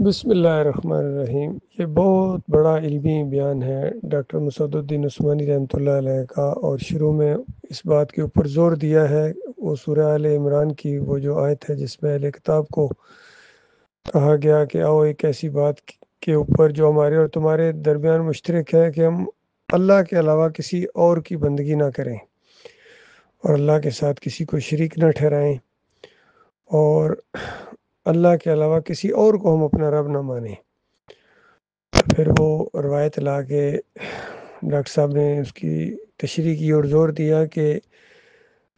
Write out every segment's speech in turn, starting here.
بسم اللہ الرحمن الرحیم۔ یہ بہت بڑا علمی بیان ہے ڈاکٹر مسعود الدین عثمانی رحمۃ اللہ علیہ کا، اور شروع میں اس بات کے اوپر زور دیا ہے وہ سورہ آل عمران کی وہ جو آیت ہے جس میں اہل کتاب کو کہا گیا کہ آؤ ایک ایسی بات کے اوپر جو ہمارے اور تمہارے درمیان مشترک ہے کہ ہم اللہ کے علاوہ کسی اور کی بندگی نہ کریں اور اللہ کے ساتھ کسی کو شریک نہ ٹھہرائیں، اور اللہ کے علاوہ کسی اور کو ہم اپنا رب نہ مانیں۔ پھر وہ روایت لا کے ڈاکٹر صاحب نے اس کی تشریح کی اور زور دیا کہ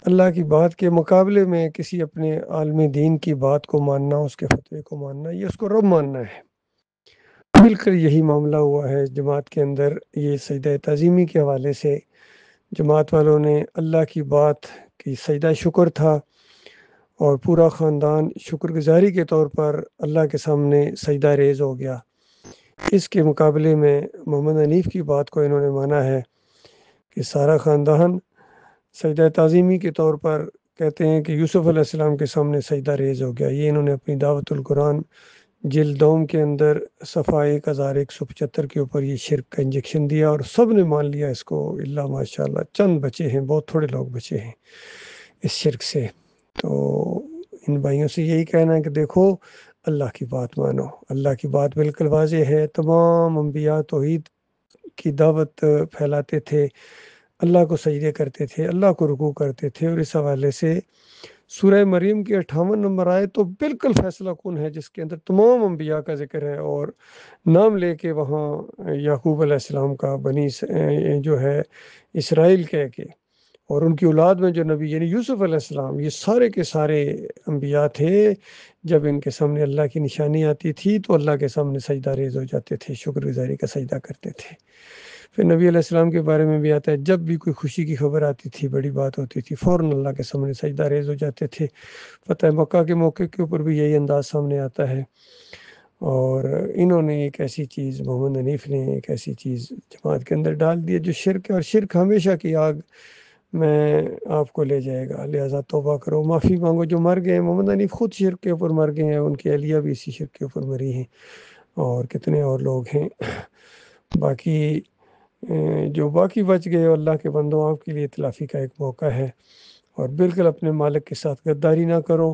اللہ کی بات کے مقابلے میں کسی اپنے عالم دین کی بات کو ماننا، اس کے فتوے کو ماننا، یہ اس کو رب ماننا ہے۔ بالکل یہی معاملہ ہوا ہے جماعت کے اندر۔ یہ سجدہ تعظیمی کے حوالے سے جماعت والوں نے اللہ کی بات کی سجدہ شکر تھا، اور پورا خاندان شکر گزاری کے طور پر اللہ کے سامنے سجدہ ریز ہو گیا۔ اس کے مقابلے میں محمد حنیف کی بات کو انہوں نے مانا ہے کہ سارا خاندان سجدہ تعظیمی کے طور پر کہتے ہیں کہ یوسف علیہ السلام کے سامنے سجدہ ریز ہو گیا۔ یہ انہوں نے اپنی دعوت القرآن جلد دوم کے اندر صفحہ 1175 کے اوپر یہ شرک کا انجیکشن دیا، اور سب نے مان لیا اس کو، اللہ ماشاءاللہ چند بچے ہیں، بہت تھوڑے لوگ بچے ہیں اس شرک سے۔ تو ان بھائیوں سے یہی کہنا ہے کہ دیکھو، اللہ کی بات مانو، اللہ کی بات بالکل واضح ہے۔ تمام انبیاء توحید کی دعوت پھیلاتے تھے، اللہ کو سجدے کرتے تھے، اللہ کو رکوع کرتے تھے، اور اس حوالے سے سورہ مریم کی 58 نمبر آئے تو بالکل فیصلہ کن ہے، جس کے اندر تمام انبیاء کا ذکر ہے، اور نام لے کے وہاں یعقوب علیہ السلام کا، بنی جو ہے اسرائیل کہہ کے، اور ان کی اولاد میں جو نبی یعنی یوسف علیہ السلام، یہ سارے کے سارے انبیاء تھے۔ جب ان کے سامنے اللہ کی نشانی آتی تھی تو اللہ کے سامنے سجدہ ریز ہو جاتے تھے، شکر گزاری کا سجدہ کرتے تھے۔ پھر نبی علیہ السلام کے بارے میں بھی آتا ہے، جب بھی کوئی خوشی کی خبر آتی تھی، بڑی بات ہوتی تھی، فوراً اللہ کے سامنے سجدہ ریز ہو جاتے تھے۔ فتح مکہ کے موقع کے اوپر بھی یہی انداز سامنے آتا ہے۔ اور انہوں نے ایک ایسی چیز، محمد حنیف نے ایک ایسی چیز جماعت کے اندر ڈال دی ہے جو شرک ہے، اور شرک ہمیشہ کی آگ میں آپ کو لے جائے گا۔ لہٰذا توبہ کرو، معافی مانگو۔ جو مر گئے ہیں، محمد حنیف خود شرک کے اوپر مر گئے ہیں، ان کی اہلیہ بھی اسی شرک کے اوپر مری ہیں، اور کتنے اور لوگ ہیں۔ باقی جو باقی بچ گئے، اللہ کے بندوں، آپ کے لیے تلافی کا ایک موقع ہے، اور بالکل اپنے مالک کے ساتھ غداری نہ کرو۔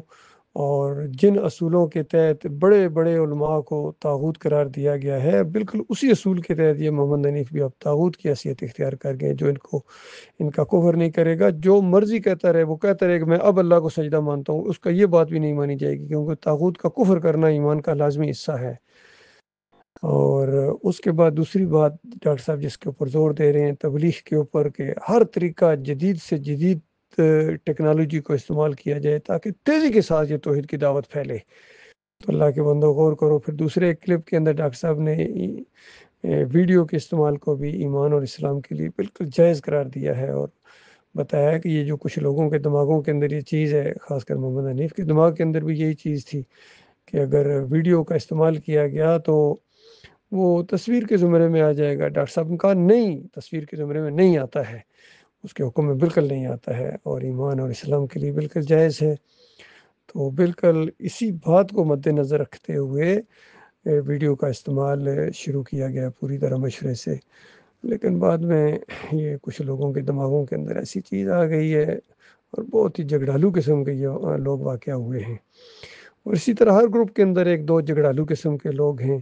اور جن اصولوں کے تحت بڑے بڑے علماء کو طاغوت قرار دیا گیا ہے، بالکل اسی اصول کے تحت یہ محمد حنیف بھی اب طاغوت کی حیثیت اختیار کر گئے، جو ان کا کفر نہیں کرے گا۔ جو مرضی کہتا رہے، وہ کہتا رہے کہ میں اب اللہ کو سجدہ مانتا ہوں، اس کا یہ بات بھی نہیں مانی جائے گی، کیونکہ طاغوت کا کفر کرنا ایمان کا لازمی حصہ ہے۔ اور اس کے بعد دوسری بات ڈاکٹر صاحب جس کے اوپر زور دے رہے ہیں، تبلیغ کے اوپر، کہ ہر طریقہ جدید سے جدید ٹیکنالوجی کو استعمال کیا جائے تاکہ تیزی کے ساتھ یہ توحید کی دعوت پھیلے۔ تو اللہ کے بندوں غور کرو۔ پھر دوسرے ایک کلپ کے اندر ڈاکٹر صاحب نے ویڈیو کے استعمال کو بھی ایمان اور اسلام کے لیے بالکل جائز قرار دیا ہے، اور بتایا ہے کہ یہ جو کچھ لوگوں کے دماغوں کے اندر یہ چیز ہے، خاص کر محمد حنیف کے دماغ کے اندر بھی یہی چیز تھی کہ اگر ویڈیو کا استعمال کیا گیا تو وہ تصویر کے زمرے میں آ جائے گا۔ ڈاکٹر صاحب نے کہا نہیں، تصویر کے زمرے میں نہیں آتا ہے، اس کے حکم میں بالکل نہیں آتا ہے، اور ایمان اور اسلام کے لیے بالکل جائز ہے۔ تو بالکل اسی بات کو مد نظر رکھتے ہوئے ویڈیو کا استعمال شروع کیا گیا پوری طرح مشورے سے، لیکن بعد میں یہ کچھ لوگوں کے دماغوں کے اندر ایسی چیز آ گئی ہے، اور بہت ہی جھگڑالو قسم کے یہ لوگ واقع ہوئے ہیں۔ اور اسی طرح ہر گروپ کے اندر ایک دو جھگڑالو قسم کے لوگ ہیں۔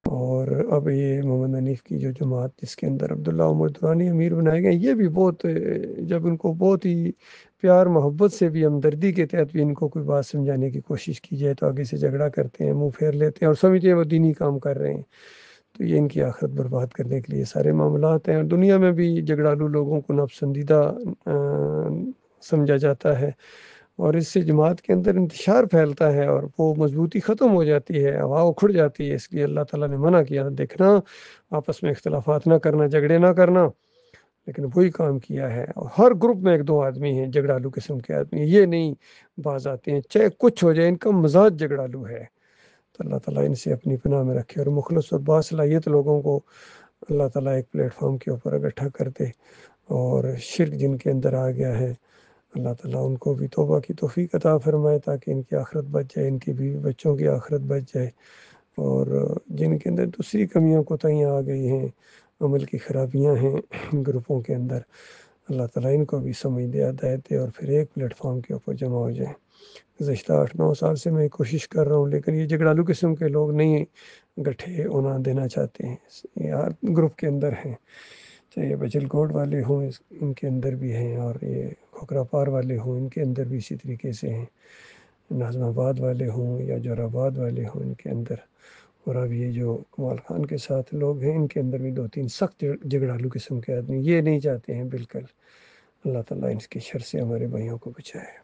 اور اب یہ محمد حنیف کی جو جماعت، جس کے اندر عبداللہ عمر درانی امیر بنائے گئے، یہ بھی بہت، جب ان کو بہت ہی پیار محبت سے بھی، ہمدردی کے تحت بھی ان کو کوئی بات سمجھانے کی کوشش کی جائے تو آگے سے جھگڑا کرتے ہیں، منہ پھیر لیتے ہیں، اور سمجھتے ہیں وہ دینی کام کر رہے ہیں۔ تو یہ ان کی آخرت برباد کرنے کے لیے سارے معاملات ہیں، اور دنیا میں بھی جھگڑالو لوگوں کو ناپسندیدہ سمجھا جاتا ہے، اور اس سے جماعت کے اندر انتشار پھیلتا ہے، اور وہ مضبوطی ختم ہو جاتی ہے، ہوا اکھڑ جاتی ہے۔ اس لیے اللہ تعالیٰ نے منع کیا، دیکھنا آپس میں اختلافات نہ کرنا، جھگڑے نہ کرنا، لیکن وہی کام کیا ہے۔ اور ہر گروپ میں ایک دو آدمی ہیں جھگڑالو قسم کے آدمی، یہ نہیں باز آتے ہیں، چاہے کچھ ہو جائے، ان کا مزاج جھگڑالو ہے۔ تو اللہ تعالیٰ ان سے اپنی پناہ میں رکھے، اور مخلص اور باصلاحیت لوگوں کو اللہ تعالیٰ ایک پلیٹ فارم کے اوپر اکٹھا کر دے، اور شرک جن کے اندر آ گیا ہے، اللہ تعالیٰ ان کو بھی توبہ کی توفیق عطا فرمائے تاکہ ان کی آخرت بچ جائے، ان کی بیوی بچوں کی آخرت بچ جائے۔ اور جن کے اندر دوسری کمیاں کوتاہیاں آ گئی ہیں، عمل کی خرابیاں ہیں گروپوں کے اندر، اللہ تعالیٰ ان کو بھی سمجھ دے، ہدایت دے، اور پھر ایک پلیٹ فارم کے اوپر جمع ہو جائیں۔ گزشتہ 8-9 سال سے میں کوشش کر رہا ہوں، لیکن یہ جھگڑالو قسم کے لوگ نہیں گٹھے ہونا دینا چاہتے ہیں، یہ ہر گروپ کے اندر ہیں، چاہے یہ بچل کوٹ والے ہوں ان کے اندر بھی ہیں، اور یہ کھوکھرا پار والے ہوں ان کے اندر بھی اسی طریقے سے ہیں، ناظم آباد والے ہوں یا جوراباد والے ہوں ان کے اندر، اور اب یہ جو کمال خان کے ساتھ لوگ ہیں ان کے اندر بھی 2-3 سخت جھگڑالو قسم کے آدمی، یہ نہیں چاہتے ہیں بالکل۔ اللہ تعالیٰ ان کی شر سے ہمارے بھائیوں کو بچائے۔